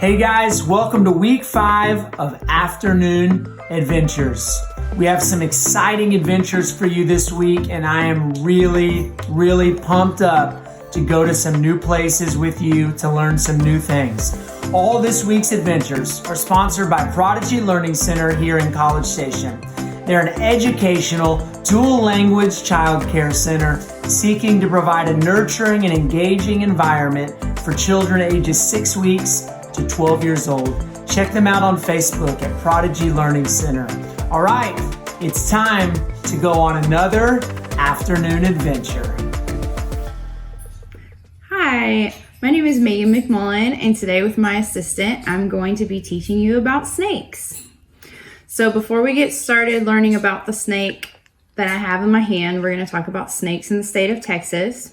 Hey guys, welcome to week 5 of Afternoon Adventures. We have some exciting adventures for you this week, and I am really pumped up to go to some new places with you to learn some new things. All this week's adventures are sponsored by Prodigy Learning Center here in College Station. They're an educational, dual language childcare center seeking to provide a nurturing and engaging environment for children ages 6 weeks to 12 years old. Check them out on Facebook at Prodigy Learning Center. All right, it's time to go on another afternoon adventure. Hi, my name is Megan McMullen, and today with my assistant, I'm going to be teaching you about snakes. So before we get started learning about the snake that I have in my hand, we're going to talk about snakes in the state of Texas.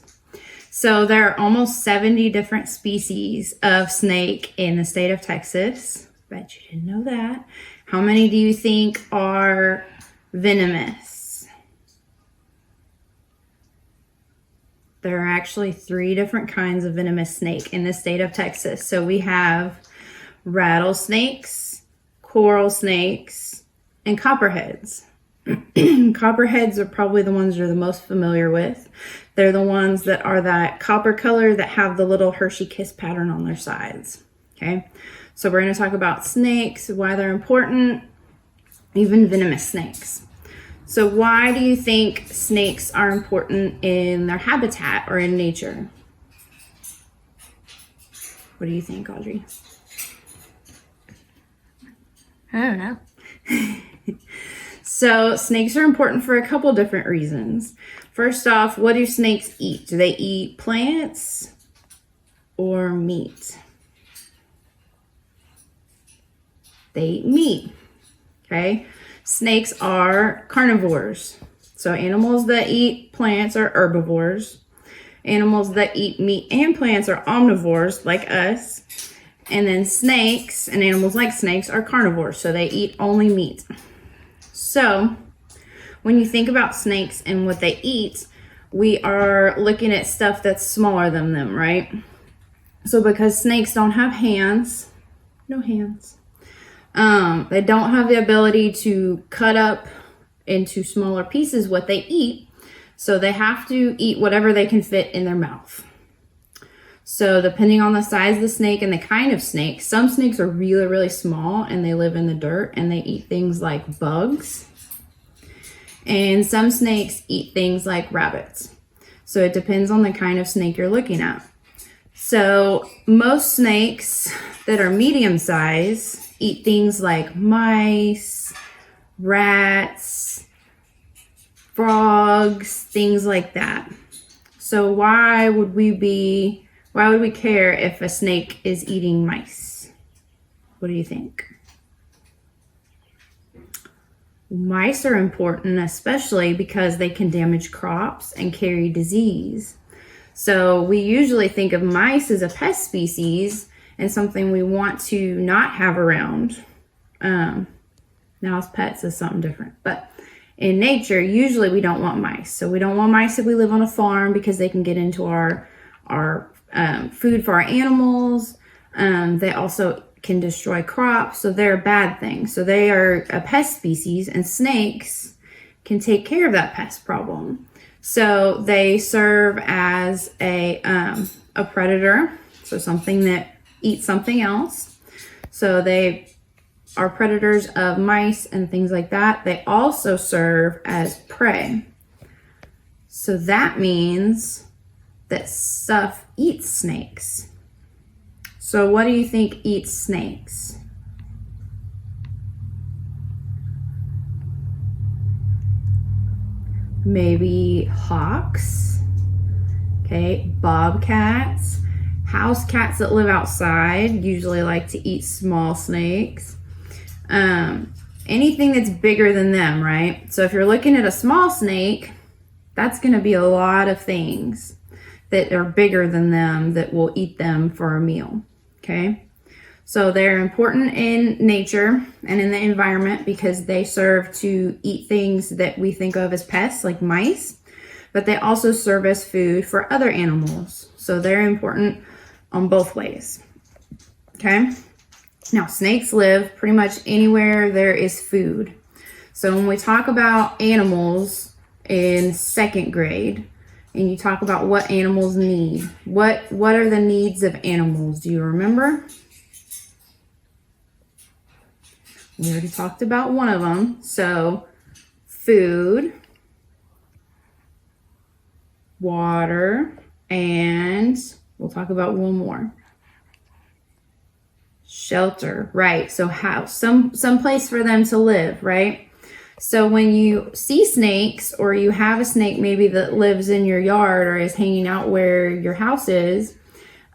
So there are almost 70 different species of snake in the state of Texas. Bet you didn't know that. How many do you think are venomous? There are actually 3 different kinds of venomous snake in the state of Texas. So we have rattlesnakes, coral snakes, and copperheads. Copperheads are probably the ones you're the most familiar with. They're the ones that are that copper color that have the little Hershey kiss pattern on their sides. Okay, so we're going to talk about snakes, why they're important, even venomous snakes. So why do you think snakes are important in their habitat or in nature? What do you think, Audrey? I don't know. So snakes are important for a couple different reasons. First off, what do snakes eat? Do they eat plants or meat? They eat meat. Okay. Snakes are carnivores. So animals that eat plants are herbivores. Animals that eat meat and plants are omnivores, like us. And then snakes and animals like snakes are carnivores. So they eat only meat. So when you think about snakes and what they eat, we are looking at stuff that's smaller than them, right? So because snakes don't have hands, no hands, they don't have the ability to cut up into smaller pieces what they eat. So they have to eat whatever they can fit in their mouth. So depending on the size of the snake and the kind of snake, some snakes are really small and they live in the dirt and they eat things like bugs. And some snakes eat things like rabbits. So it depends on the kind of snake you're looking at. So most snakes that are medium size eat things like mice, rats, frogs, things like that. So why would we care if a snake is eating mice? What do you think? Mice are important, especially because they can damage crops and carry disease. So we usually think of mice as a pest species and something we want to not have around. Now as pets is something different, but in nature, usually we don't want mice. So we don't want mice if we live on a farm because they can get into our food for our animals. They also can destroy crops, so they're a bad thing. So they are a pest species, and snakes can take care of that pest problem. So they serve as a predator, so something that eats something else. So they are predators of mice and things like that. They also serve as prey. So that means that stuff eats snakes. So what do you think eats snakes? Maybe hawks, okay, bobcats, house cats that live outside usually like to eat small snakes. Anything that's bigger than them, right? So if you're looking at a small snake, that's going to be a lot of things that are bigger than them that will eat them for a meal. Okay, so they're important in nature and in the environment because they serve to eat things that we think of as pests like mice, but they also serve as food for other animals. So they're important on both ways. Okay, Now, snakes live pretty much anywhere there is food. So when we talk about animals in second grade, and you talk about what animals need, what are the needs of animals? Do you remember? We already talked about one of them. So food, water, and we'll talk about one more. Shelter, right? So house, some place for them to live, right? So when you see snakes, or you have a snake maybe that lives in your yard or is hanging out where your house is,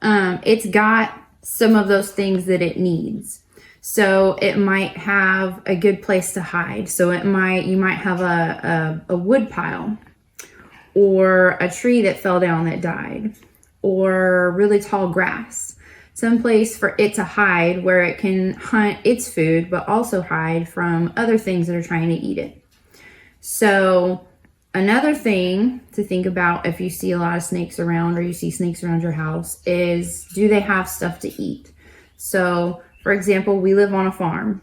it's got some of those things that it needs. So it might have a good place to hide. So you might have a wood pile, or a tree that fell down that died, or really tall grass. Some place for it to hide where it can hunt its food, but also hide from other things that are trying to eat it. So another thing to think about if you see a lot of snakes around, or you see snakes around your house, is do they have stuff to eat? So for example, we live on a farm.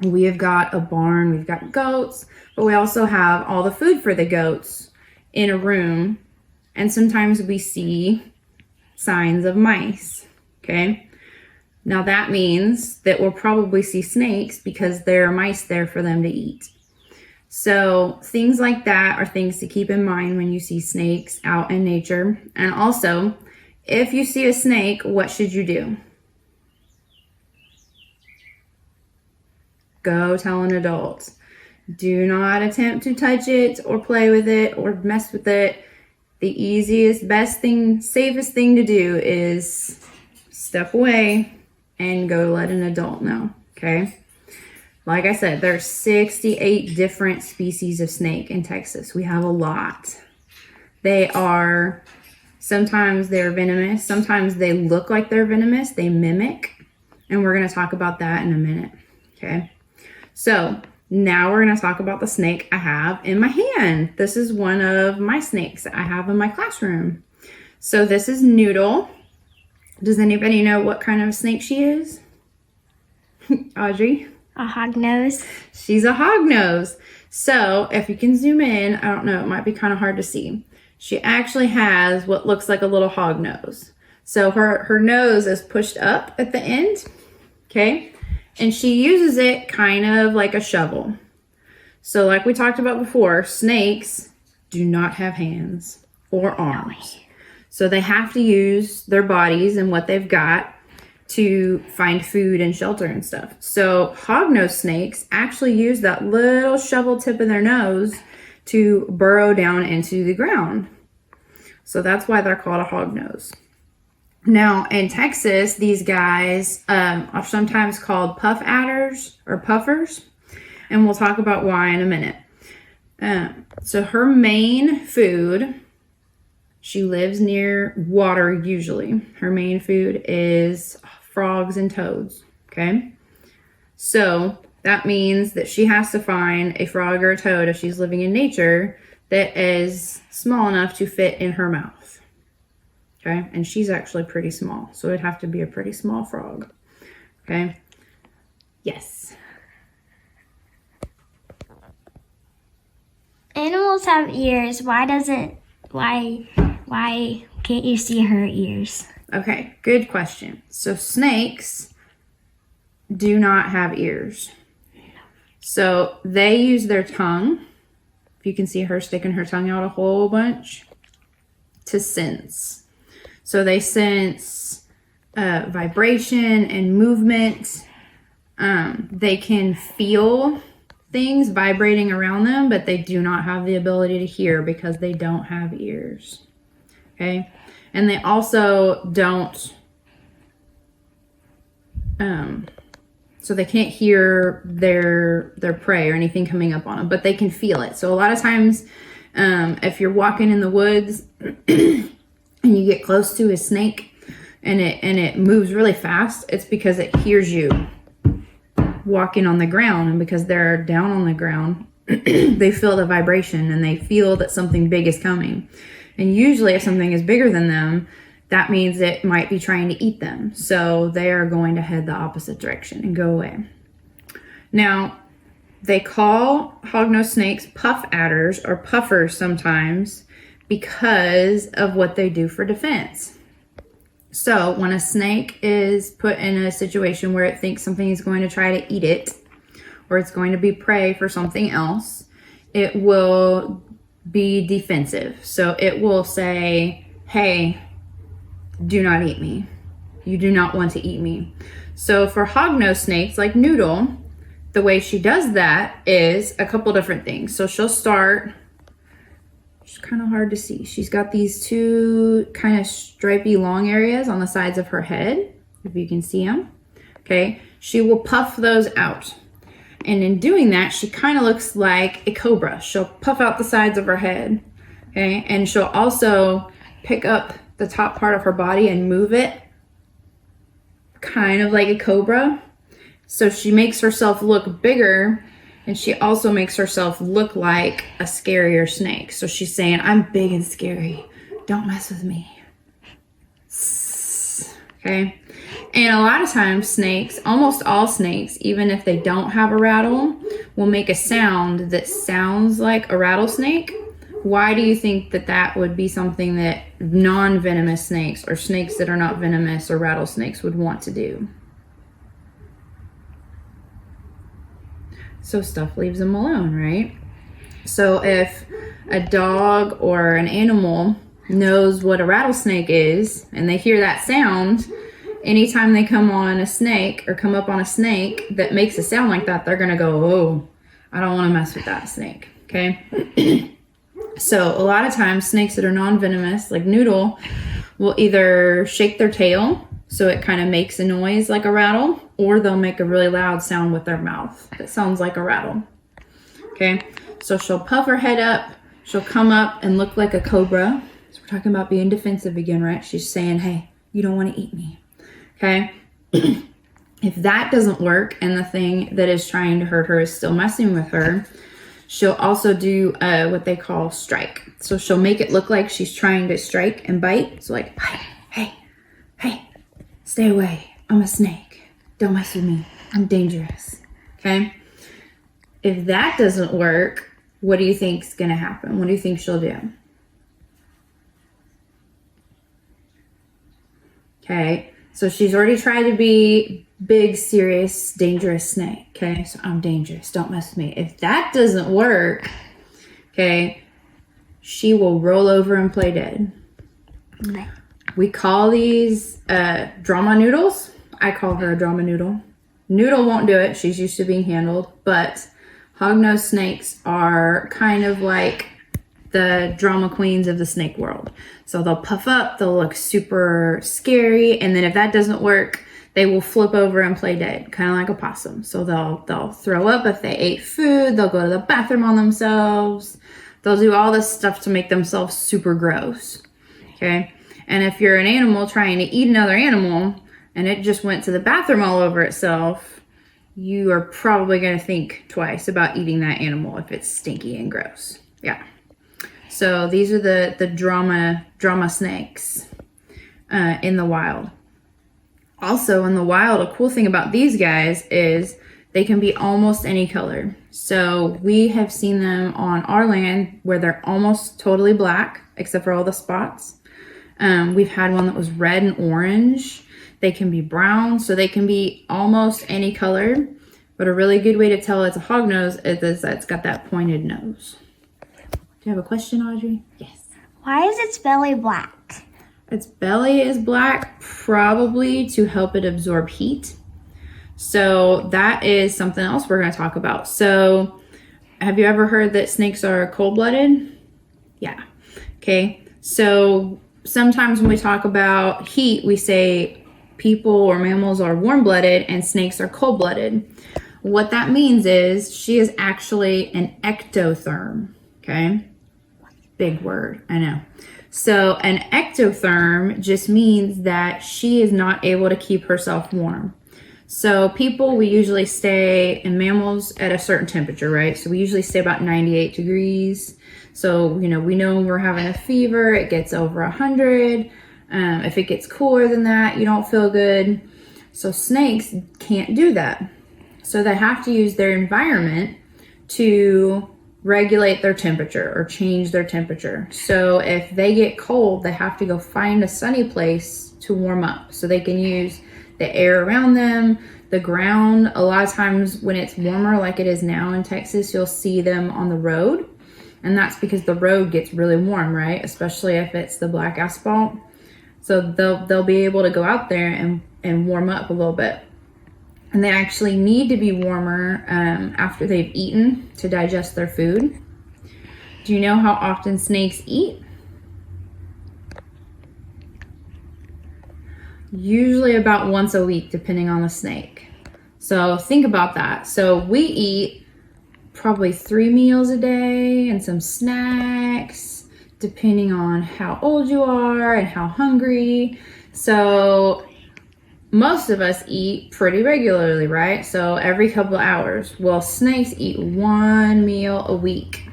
We have got a barn, we've got goats, but we also have all the food for the goats in a room. And sometimes we see signs of mice. Okay, now that means that we'll probably see snakes because there are mice there for them to eat. So things like that are things to keep in mind when you see snakes out in nature. And also, if you see a snake, what should you do? Go tell an adult. Do not attempt to touch it or play with it or mess with it. The easiest, best thing, safest thing to do is step away and go let an adult know, okay? Like I said, there's 68 different species of snake in Texas. We have a lot. Sometimes they're venomous. Sometimes they look like they're venomous. They mimic. And we're going to talk about that in a minute, okay? So now we're going to talk about the snake I have in my hand. This is one of my snakes I have in my classroom. So this is Noodle. Does anybody know what kind of snake she is? Audrey? A hognose. She's a hognose. So if you can zoom in, I don't know, it might be kind of hard to see. She actually has what looks like a little hog nose. So her nose is pushed up at the end, okay? And she uses it kind of like a shovel. So like we talked about before, snakes do not have hands or arms. So they have to use their bodies and what they've got to find food and shelter and stuff. So hognose snakes actually use that little shovel tip of their nose to burrow down into the ground. So that's why they're called a hognose. Now in Texas, these guys are sometimes called puff adders or puffers. And we'll talk about why in a minute. So her main food, she lives near water usually. Her main food is frogs and toads, okay? So that means that she has to find a frog or a toad if she's living in nature that is small enough to fit in her mouth, okay? And she's actually pretty small, so it'd have to be a pretty small frog, okay? Yes. Animals have ears. Why can't you see her ears? Okay, good question. So snakes do not have ears. So they use their tongue. If you can see her sticking her tongue out a whole bunch to sense. So they sense vibration and movement. They can feel things vibrating around them, but they do not have the ability to hear because they don't have ears. Okay, and they also don't, so they can't hear their prey or anything coming up on them, but they can feel it. So a lot of times, if you're walking in the woods and you get close to a snake and it moves really fast, it's because it hears you walking on the ground, and because they're down on the ground, they feel the vibration and they feel that something big is coming. And usually if something is bigger than them, that means it might be trying to eat them. So they are going to head the opposite direction and go away. Now, they call hognose snakes puff adders or puffers sometimes because of what they do for defense. So when a snake is put in a situation where it thinks something is going to try to eat it, or it's going to be prey for something else, it will be defensive. So it will say, hey, do not eat me. You do not want to eat me. So for hognose snakes like Noodle, the way she does that is a couple different things. So she'll start, it's kind of hard to see. She's got these two kind of stripy long areas on the sides of her head, if you can see them. Okay, she will puff those out. And in doing that, she kind of looks like a cobra. She'll puff out the sides of her head, okay? And she'll also pick up the top part of her body and move it kind of like a cobra. So she makes herself look bigger, and she also makes herself look like a scarier snake. So she's saying, I'm big and scary. Don't mess with me. Okay? And a lot of times snakes, almost all snakes, even if they don't have a rattle, will make a sound that sounds like a rattlesnake. Why do you think that that would be something that non-venomous snakes or snakes that are not venomous or rattlesnakes would want to do? So stuff leaves them alone, right? So if a dog or an animal knows what a rattlesnake is and they hear that sound, anytime they come on a snake or come up on a snake that makes a sound like that, they're gonna go, oh, I don't wanna mess with that snake, okay? So a lot of times snakes that are non-venomous, like Noodle, will either shake their tail so it kind of makes a noise like a rattle, or they'll make a really loud sound with their mouth that sounds like a rattle, okay? So she'll puff her head up, she'll come up and look like a cobra. So we're talking about being defensive again, right? She's saying, hey, you don't wanna eat me. Okay, if that doesn't work and the thing that is trying to hurt her is still messing with her, she'll also do what they call strike. So she'll make it look like she's trying to strike and bite. So like, hey, stay away. I'm a snake. Don't mess with me. I'm dangerous. Okay, if that doesn't work, what do you think's gonna happen? What do you think she'll do? Okay. So she's already tried to be big, serious, dangerous snake. Okay, so I'm dangerous. Don't mess with me. If that doesn't work, okay, she will roll over and play dead. Okay. We call these drama noodles. I call her a drama noodle. Noodle won't do it. She's used to being handled. But hognose snakes are kind of like the drama queens of the snake world. So they'll puff up, they'll look super scary, and then if that doesn't work, they will flip over and play dead, kind of like a possum. So they'll throw up if they ate food, they'll go to the bathroom on themselves, they'll do all this stuff to make themselves super gross, okay? And if you're an animal trying to eat another animal, and it just went to the bathroom all over itself, you are probably gonna think twice about eating that animal if it's stinky and gross, yeah. So these are the drama snakes in the wild. Also in the wild, a cool thing about these guys is they can be almost any color. So we have seen them on our land where they're almost totally black, except for all the spots. We've had one that was red and orange. They can be brown, so they can be almost any color. But a really good way to tell it's a hognose is that it's got that pointed nose. Do you have a question, Audrey? Yes. Why is its belly black? Its belly is black, probably to help it absorb heat. So that is something else we're going to talk about. So have you ever heard that snakes are cold-blooded? Yeah. Okay. So sometimes when we talk about heat, we say people or mammals are warm-blooded and snakes are cold-blooded. What that means is she is actually an ectotherm. Okay. Big word, I know. So an ectotherm just means that she is not able to keep herself warm. So people, we usually stay in mammals at a certain temperature, right? So we usually stay about 98 degrees. So, we know when we're having a fever, it gets over 100. If it gets cooler than that, you don't feel good. So snakes can't do that. So they have to use their environment to regulate their temperature or change their temperature. So if they get cold, they have to go find a sunny place to warm up so they can use the air around them, the ground. A lot of times when it's warmer like it is now in Texas, you'll see them on the road. And that's because the road gets really warm, right? Especially if it's the black asphalt. So they'll be able to go out there and warm up a little bit. And they actually need to be warmer after they've eaten to digest their food. Do you know how often snakes eat? Usually about once a week, depending on the snake. So think about that. So we eat probably 3 meals a day and some snacks, depending on how old you are and how hungry. So most of us eat pretty regularly, right? So every couple of hours. Well, snakes eat 1 meal a week,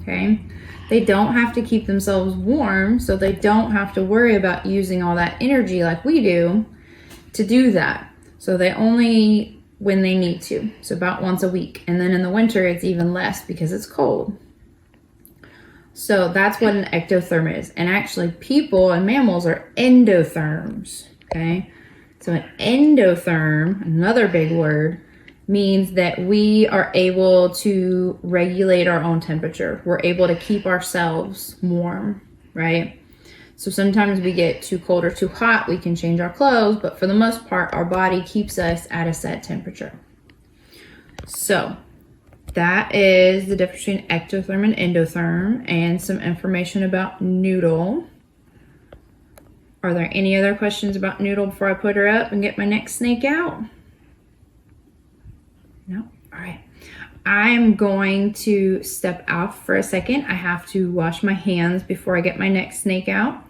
okay? They don't have to keep themselves warm, so they don't have to worry about using all that energy like we do to do that. So they only when they need to, so about once a week. And then in the winter, it's even less because it's cold. So that's what an ectotherm is. And actually, people and mammals are endotherms, okay? So an endotherm, another big word, means that we are able to regulate our own temperature. We're able to keep ourselves warm, right? So sometimes we get too cold or too hot, we can change our clothes, but for the most part, our body keeps us at a set temperature. So that is the difference between ectotherm and endotherm, and some information about Noodle. Are there any other questions about Noodle before I put her up and get my next snake out? No? All right. I'm going to step out for a second. I have to wash my hands before I get my next snake out,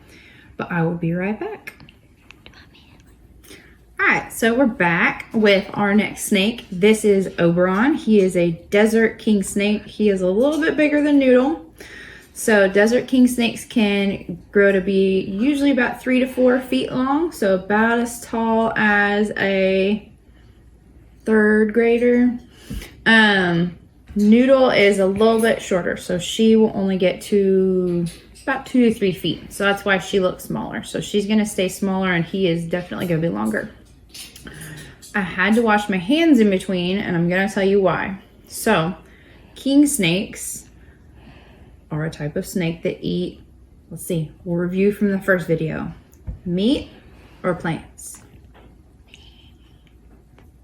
but I will be right back. All right, so we're back with our next snake. This is Oberon. He is a desert king snake. He is a little bit bigger than Noodle. So desert king snakes can grow to be usually about 3 to 4 feet long, so about as tall as a 3rd grader. Noodle is a little bit shorter, so she will only get to about 2 to 3 feet. So that's why she looks smaller. So she's gonna stay smaller, and he is definitely gonna be longer. I had to wash my hands in between, and I'm gonna tell you why. So king snakes are a type of snake that eat, let's see, we'll review from the first video. Meat or plants?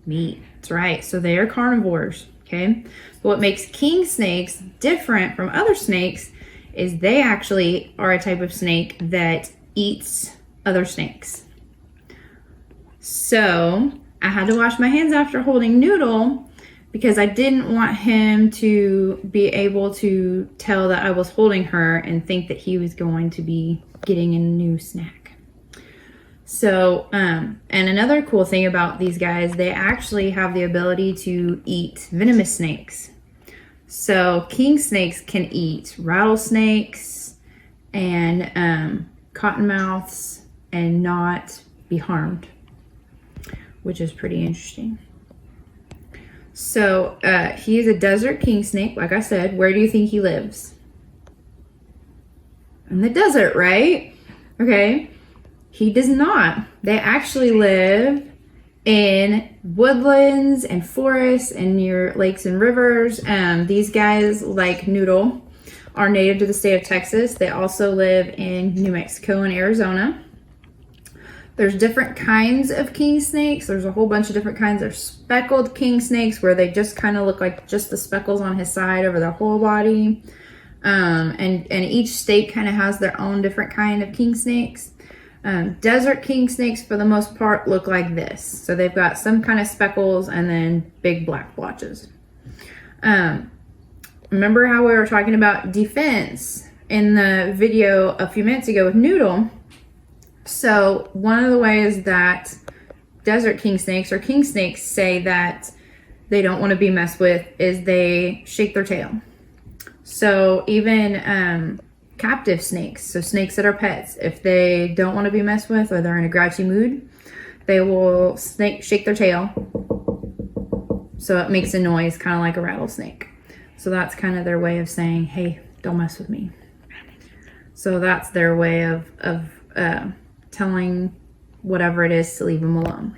Meat, that's right. So they are carnivores, okay? But what makes king snakes different from other snakes is they actually are a type of snake that eats other snakes. So I had to wash my hands after holding Noodle because I didn't want him to be able to tell that I was holding her and think that he was going to be getting a new snack. So, and another cool thing about these guys, they actually have the ability to eat venomous snakes. So king snakes can eat rattlesnakes and cottonmouths and not be harmed, which is pretty interesting. So he is a desert king snake, like I said. Where do you think he lives? In the desert, right? Okay. He does not. They actually live in woodlands and forests and near lakes and rivers. These guys, like Noodle, are native to the state of Texas. They also live in New Mexico and Arizona. There's different kinds of king snakes. There's a whole bunch of different kinds. There's speckled king snakes where they just kind of look like just the speckles on his side over their whole body. And each state kind of has their own different kind of king snakes. Desert king snakes, for the most part, look like this. So they've got some kind of speckles and then big black blotches. Remember how we were talking about defense in the video a few minutes ago with Noodle? So one of the ways that desert king snakes or king snakes say that they don't want to be messed with is they shake their tail. So even captive snakes, so snakes that are pets. If they don't want to be messed with or they're in a grouchy mood, they will shake their tail so it makes a noise kind of like a rattlesnake. So that's kind of their way of saying, hey, don't mess with me. So that's their way of telling whatever it is to leave them alone.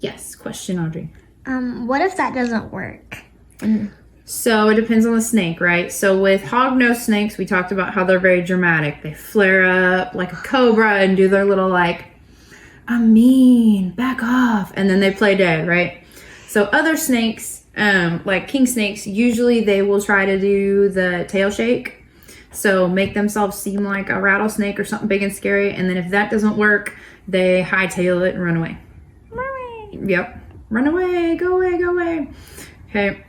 Yes, question, Audrey. What if that doesn't work? So it depends on the snake, right? So with hognose snakes, we talked about how they're very dramatic. They flare up like a cobra and do their little like, I'm mean, back off. And then they play dead, right? So other snakes, like king snakes, usually they will try to do the tail shake. So make themselves seem like a rattlesnake or something big and scary. And then if that doesn't work, they hightail it and run away. Yep. Run away, go away, go away. Okay.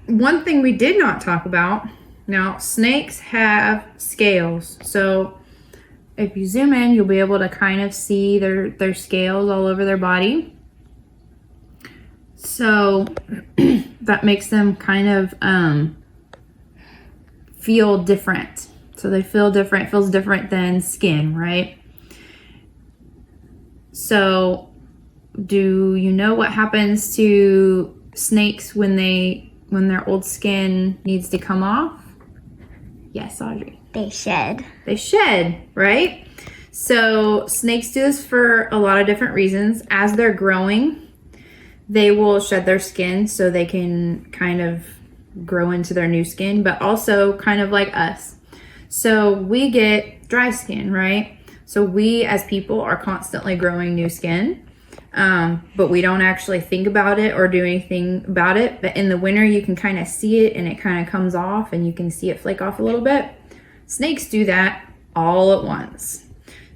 One thing we did not talk about, now snakes have scales. So if you zoom in, you'll be able to kind of see their scales all over their body. So that makes them kind of feel different. So they feel different, feels different than skin, right? So do you know what happens to snakes when their old skin needs to come off? Yes, Audrey. They shed. They shed, right? So snakes do this for a lot of different reasons. As they're growing, they will shed their skin so they can kind of grow into their new skin, but also kind of like us. So we get dry skin, right? So we as people are constantly growing new skin. But we don't actually think about it or do anything about it. But in the winter, you can kind of see it and it kind of comes off and you can see it flake off a little bit. Snakes do that all at once.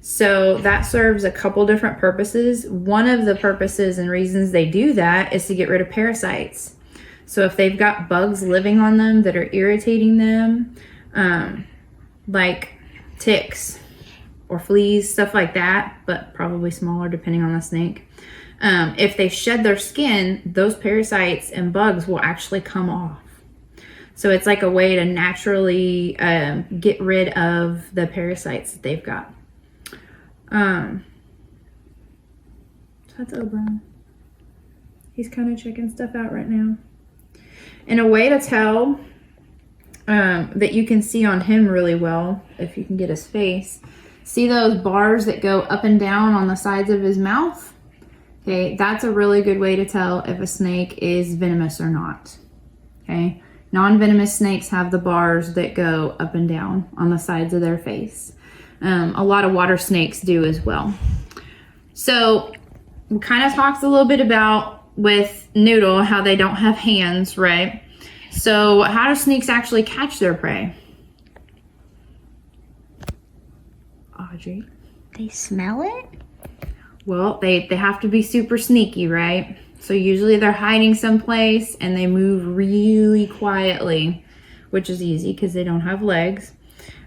So that serves a couple different purposes. One of the purposes and reasons they do that is to get rid of parasites. So if they've got bugs living on them that are irritating them, like ticks or fleas, stuff like that, but probably smaller depending on the snake. If they shed their skin, those parasites and bugs will actually come off. So it's like a way to naturally get rid of the parasites that they've got. So that's Oberon. He's kind of checking stuff out right now. And a way to tell that you can see on him really well, if you can get his face, see those bars that go up and down on the sides of his mouth? Okay, that's a really good way to tell if a snake is venomous or not. Okay, non-venomous snakes have the bars that go up and down on the sides of their face. A lot of water snakes do as well. So we kind of talked a little bit about with Noodle how they don't have hands, right? So how do snakes actually catch their prey? Audrey? They smell it? Well, they have to be super sneaky, right? So usually they're hiding someplace and they move really quietly, which is easy because they don't have legs.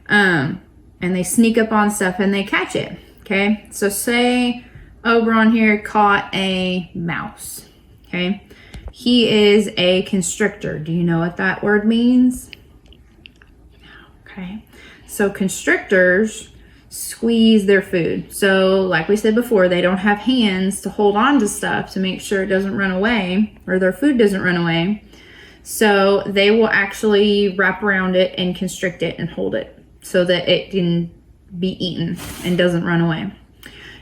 And they sneak up on stuff and they catch it, okay? So say Oberon here caught a mouse, okay? He is a constrictor. Do you know what that word means? Okay. So constrictors squeeze their food. So like we said before, they don't have hands to hold on to stuff to make sure it doesn't run away or their food doesn't run away. So they will actually wrap around it and constrict it and hold it so that it can be eaten and doesn't run away.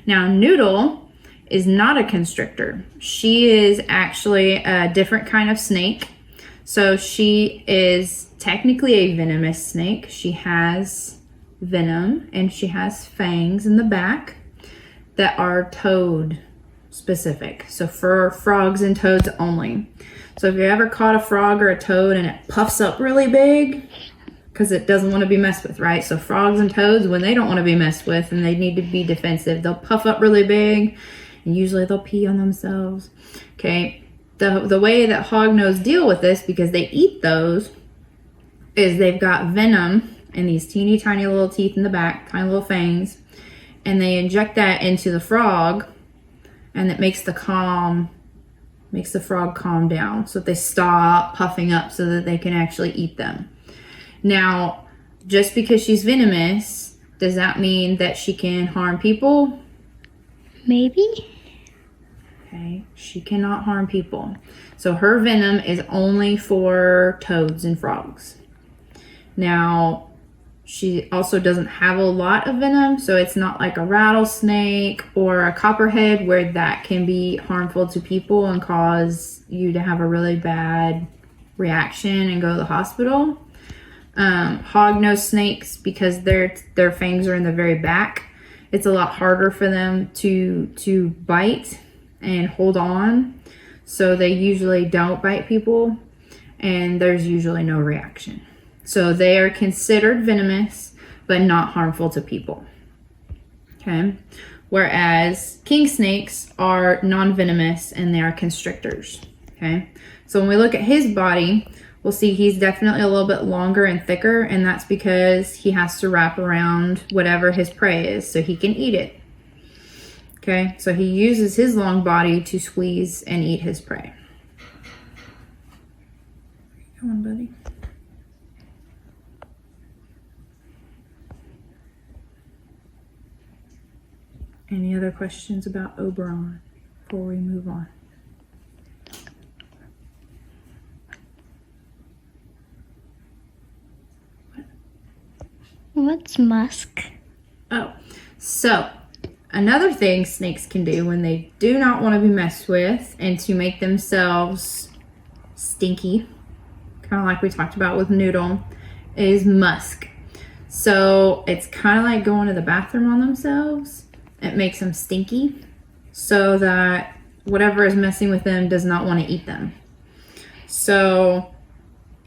Now Noodle is not a constrictor. She is actually a different kind of snake. So she is technically a venomous snake. She has venom and she has fangs in the back that are toad specific. So for frogs and toads only. So if you ever caught a frog or a toad and it puffs up really big because it doesn't want to be messed with, right? So frogs and toads, when they don't want to be messed with and they need to be defensive, they'll puff up really big and usually they'll pee on themselves. Okay. The way that hognose deal with this, because they eat those, is they've got venom in these teeny tiny little teeth in the back, tiny little fangs, and they inject that into the frog, and it makes the frog calm down so that they stop puffing up so that they can actually eat them. Now, just because she's venomous, does that mean that she can harm people? Maybe. Okay, she cannot harm people. So her venom is only for toads and frogs. Now, she also doesn't have a lot of venom, so it's not like a rattlesnake or a copperhead where that can be harmful to people and cause you to have a really bad reaction and go to the hospital. Hognose snakes, because their fangs are in the very back, it's a lot harder for them to bite and hold on, so they usually don't bite people, and there's usually no reaction. So they are considered venomous, but not harmful to people. Okay. Whereas king snakes are non-venomous and they are constrictors. Okay. So when we look at his body, we'll see he's definitely a little bit longer and thicker, and that's because he has to wrap around whatever his prey is so he can eat it. Okay. So he uses his long body to squeeze and eat his prey. Come on, buddy. Any other questions about Oberon before we move on? What's musk? Oh, so another thing snakes can do when they do not want to be messed with and to make themselves stinky, kind of like we talked about with Noodle, is musk. So it's kind of like going to the bathroom on themselves. It makes them stinky so that whatever is messing with them does not want to eat them. So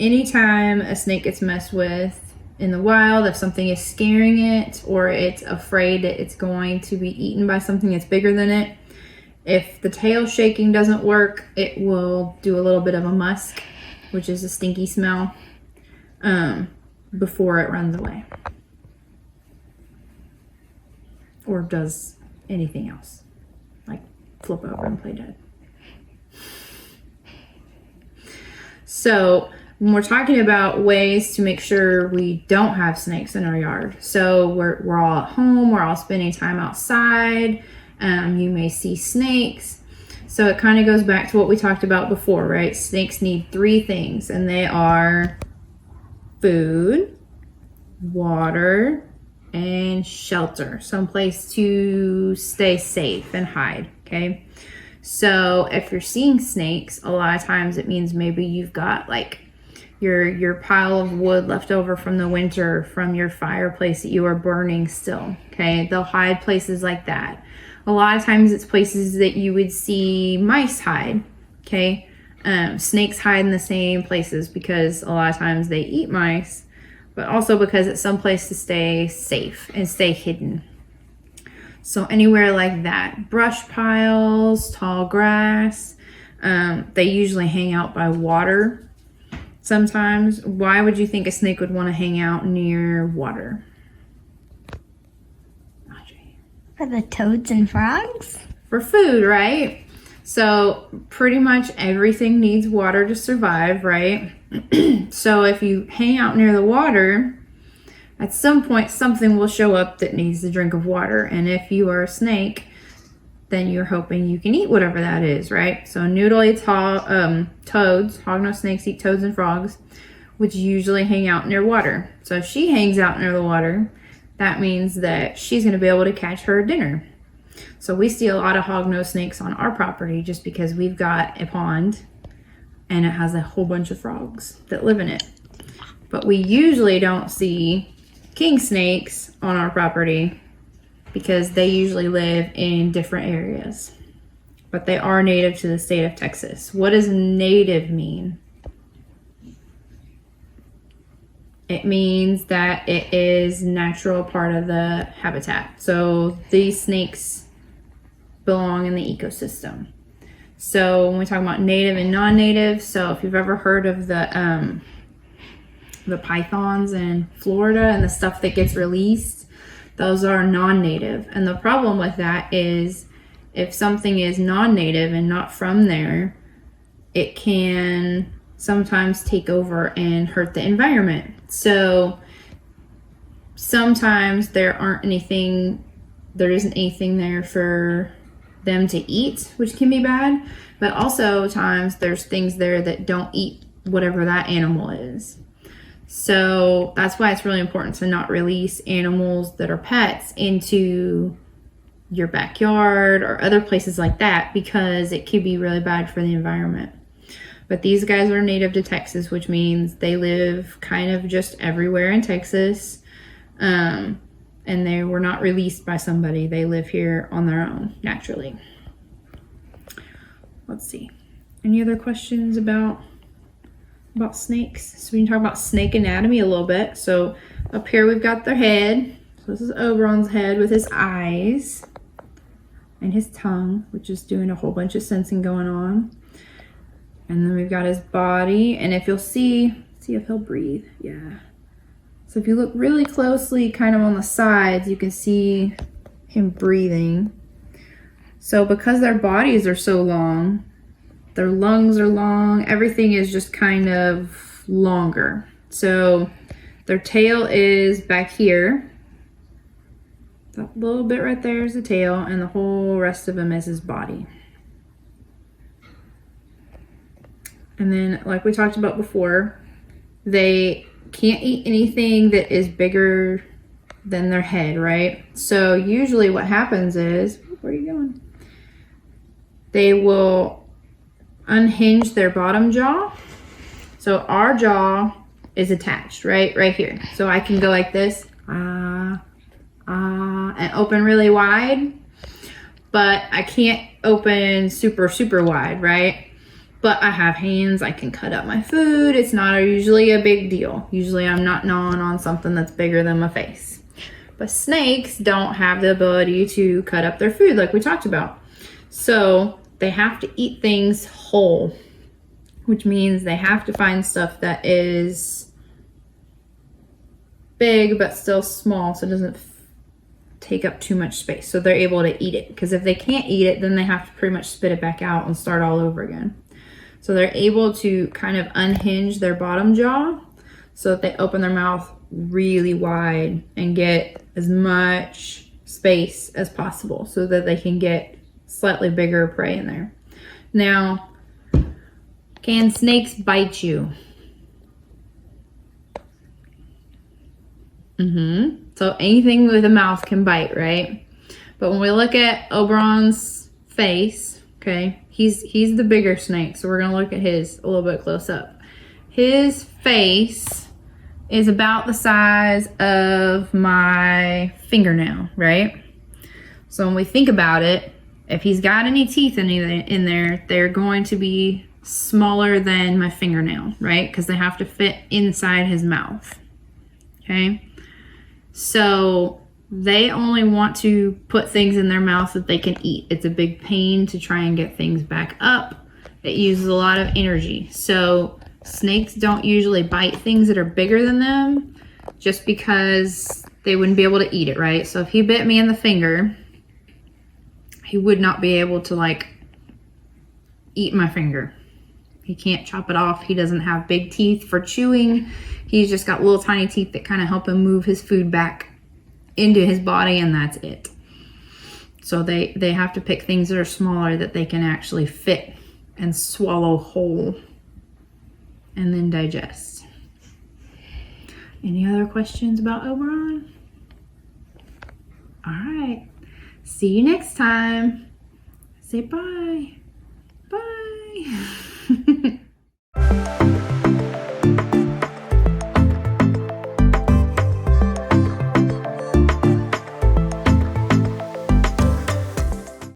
anytime a snake gets messed with in the wild, if something is scaring it or it's afraid that it's going to be eaten by something that's bigger than it, if the tail shaking doesn't work, it will do a little bit of a musk, which is a stinky smell, before it runs away. Or does anything else, like flip over and play dead. So when we're talking about ways to make sure we don't have snakes in our yard, so we're all at home, we're all spending time outside, you may see snakes. So it kind of goes back to what we talked about before, right? Snakes need 3 things, and they are food, water, and shelter, someplace to stay safe and hide. Okay, so if you're seeing snakes, a lot of times it means maybe you've got like your pile of wood left over from the winter from your fireplace that you are burning still. Okay, they'll hide places like that. A lot of times it's places that you would see mice hide. Okay, snakes hide in the same places because a lot of times they eat mice, but also because it's someplace to stay safe and stay hidden. So anywhere like that, brush piles, tall grass, they usually hang out by water sometimes. Why would you think a snake would want to hang out near water? Audrey. For the toads and frogs? For food, right? So pretty much everything needs water to survive, right? So if you hang out near the water, at some point something will show up that needs a drink of water. And if you are a snake, then you're hoping you can eat whatever that is, right? So Noodle eats toads. Hognose snakes eat toads and frogs, which usually hang out near water. So if she hangs out near the water, that means that she's going to be able to catch her dinner. So we see a lot of hognose snakes on our property just because we've got a pond and it has a whole bunch of frogs that live in it. But we usually don't see king snakes on our property because they usually live in different areas. But they are native to the state of Texas. What does native mean? It means that it is natural part of the habitat. So these snakes belong in the ecosystem. So when we talk about native and non-native, so if you've ever heard of the pythons in Florida and the stuff that gets released, those are non-native. And the problem with that is if something is non-native and not from there, it can sometimes take over and hurt the environment. So sometimes there isn't anything there for them to eat, which can be bad. But also times there's things there that don't eat whatever that animal is. So that's why it's really important to not release animals that are pets into your backyard or other places like that, because it could be really bad for the environment. But these guys are native to Texas, which means they live kind of just everywhere in Texas. And they were not released by somebody. They live here on their own, naturally. Let's see. Any other questions about snakes? So we can talk about snake anatomy a little bit. So up here we've got their head. So this is Oberon's head with his eyes and his tongue, which is doing a whole bunch of sensing going on. And then we've got his body. And if you'll see if he'll breathe. Yeah. So if you look really closely kind of on the sides, you can see him breathing. So because their bodies are so long, their lungs are long, everything is just kind of longer. So their tail is back here. That little bit right there is the tail, and the whole rest of him is his body. And then, like we talked about before, they can't eat anything that is bigger than their head, right? So usually what happens is, where are you going? They will unhinge their bottom jaw. So our jaw is attached, right here. So I can go like this, and open really wide, but I can't open super, super wide, right? But I have hands, I can cut up my food. It's not usually a big deal. Usually I'm not gnawing on something that's bigger than my face. But snakes don't have the ability to cut up their food like we talked about. So they have to eat things whole, which means they have to find stuff that is big but still small, so it doesn't take up too much space. So they're able to eat it, because if they can't eat it, then they have to pretty much spit it back out and start all over again. So they're able to kind of unhinge their bottom jaw so that they open their mouth really wide and get as much space as possible so that they can get slightly bigger prey in there. Now, can snakes bite you? So anything with a mouth can bite, right? But when we look at Oberon's face, okay, he's the bigger snake, so we're gonna look at his a little bit close up. His face is about the size of my fingernail, right? So when we think about it, if he's got any teeth in there, they're going to be smaller than my fingernail, right? Because they have to fit inside his mouth, okay? So they only want to put things in their mouth that they can eat. It's a big pain to try and get things back up. It uses a lot of energy. So snakes don't usually bite things that are bigger than them just because they wouldn't be able to eat it, right? So if he bit me in the finger, he would not be able to like eat my finger. He can't chop it off. He doesn't have big teeth for chewing. He's just got little tiny teeth that kind of help him move his food back into his body, and that's it. So they have to pick things that are smaller that they can actually fit and swallow whole and then digest. Any other questions about Oberon? All right. See you next time. Say bye. Bye.